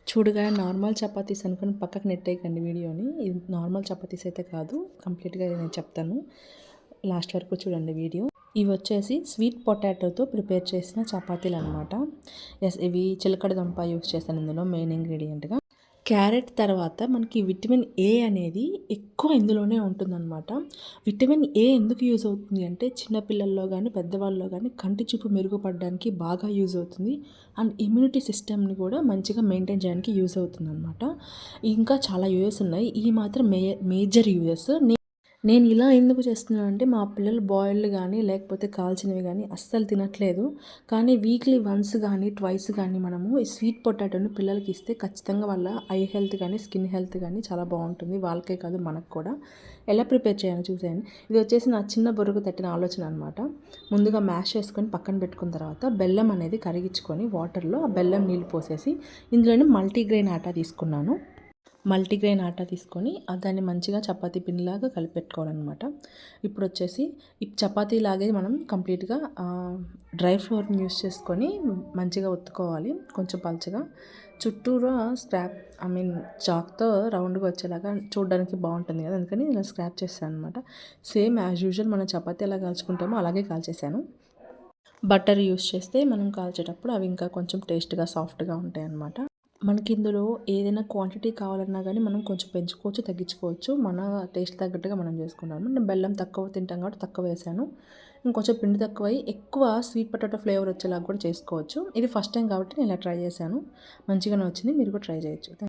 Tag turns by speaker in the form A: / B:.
A: చూడగానే నార్మల్ చపాతీస్ అనుకుని పక్కకు నెట్టేయకండి వీడియోని. ఇది నార్మల్ చపాతీస్ అయితే కాదు. కంప్లీట్‌గా నేను చెప్తాను. లాస్ట్ వరకు చూడండి వీడియో. ఇవి వచ్చేసి స్వీట్ పొటాటోతో ప్రిపేర్ చేసిన చపాతీలనమాట. ఇవి చిలకడ దుంప యూస్ చేశాను ఇందులో మెయిన్ ఇంగ్రీడియంట్‌గా. క్యారెట్ తర్వాత మనకి విటమిన్ ఏ అనేది ఎక్కువ ఇందులోనే ఉంటుందన్నమాట. విటమిన్ ఏ ఎందుకు యూజ్ అవుతుంది అంటే చిన్నపిల్లల్లో కానీ పెద్దవాళ్ళలో కానీ కంటి చూపు మెరుగుపడడానికి బాగా యూజ్ అవుతుంది. అండ్ ఇమ్యూనిటీ సిస్టమ్ని కూడా మంచిగా మెయింటైన్ చేయడానికి యూజ్ అవుతుందన్నమాట. ఇంకా చాలా యూజెస్ ఉన్నాయి. ఇవి మాత్రం మేజర్ యూజెస్. నేను ఇలా ఎందుకు చేస్తున్నానంటే మా పిల్లలు బాయిల్డ్ కానీ లేకపోతే కాల్చినవి కానీ అస్సలు తినట్లేదు. కానీ వీక్లీ వన్స్ కానీ ట్వైస్ కానీ మనము ఈ స్వీట్ పొటాటోని పిల్లలకి ఇస్తే ఖచ్చితంగా వాళ్ళ ఐ హెల్త్ కానీ స్కిన్ హెల్త్ కానీ చాలా బాగుంటుంది. వాళ్ళకే కాదు మనకు కూడా. ఎలా ప్రిపేర్ చేయాలో చూసేయండి. ఇది వచ్చేసి నా చిన్న బుర్రకు తట్టిన ఆలోచన అనమాట. ముందుగా మ్యాష్ చేసుకొని పక్కన పెట్టుకున్న తర్వాత బెల్లం అనేది కరిగించుకొని వాటర్లో ఆ బెల్లం నీళ్ళు పోసేసి ఇందులోనే మల్టీగ్రెయిన్ ఆటా తీసుకున్నాను. మల్టీగ్రెయిన్ ఆటా తీసుకొని దాన్ని మంచిగా చపాతీ పిండిలాగా కలిపెట్టుకోవాలన్నమాట. ఇప్పుడు వచ్చేసి ఈ చపాతీలాగే మనం కంప్లీట్గా డ్రై ఫ్లోర్ని యూస్ చేసుకొని మంచిగా ఒత్తుకోవాలి. కొంచెం పలుచగా చుట్టూరా చాక్తో రౌండ్గా వచ్చేలాగా చూడడానికి బాగుంటుంది కదా, అందుకని ఇలా స్క్రాప్ చేశాను అనమాట. సేమ్ యాజ్ యూజువల్ మనం చపాతీ ఎలా కాల్చుకుంటామో అలాగే కాల్చేసాను. బటర్ యూస్ చేస్తే మనం కాల్చేటప్పుడు అవి ఇంకా కొంచెం టేస్ట్గా సాఫ్ట్గా ఉంటాయి అన్నమాట. మనకి ఇందులో ఏదైనా క్వాంటిటీ కావాలన్నా కానీ మనం కొంచెం పెంచుకోవచ్చు, తగ్గించుకోవచ్చు. మన టేస్ట్ తగ్గట్టుగా మనం చేసుకున్నాము. నేను బెల్లం తక్కువ తింటాం కాబట్టి తక్కువ వేసాను. ఇంకొంచెం పిండి తక్కువై ఎక్కువ స్వీట్ పొటాటో ఫ్లేవర్ వచ్చేలాగా కూడా చేసుకోవచ్చు. ఇది ఫస్ట్ టైం కాబట్టి నేను ఇలా ట్రై చేశాను. మంచిగానే వచ్చింది. మీరు కూడా ట్రై చేయొచ్చు.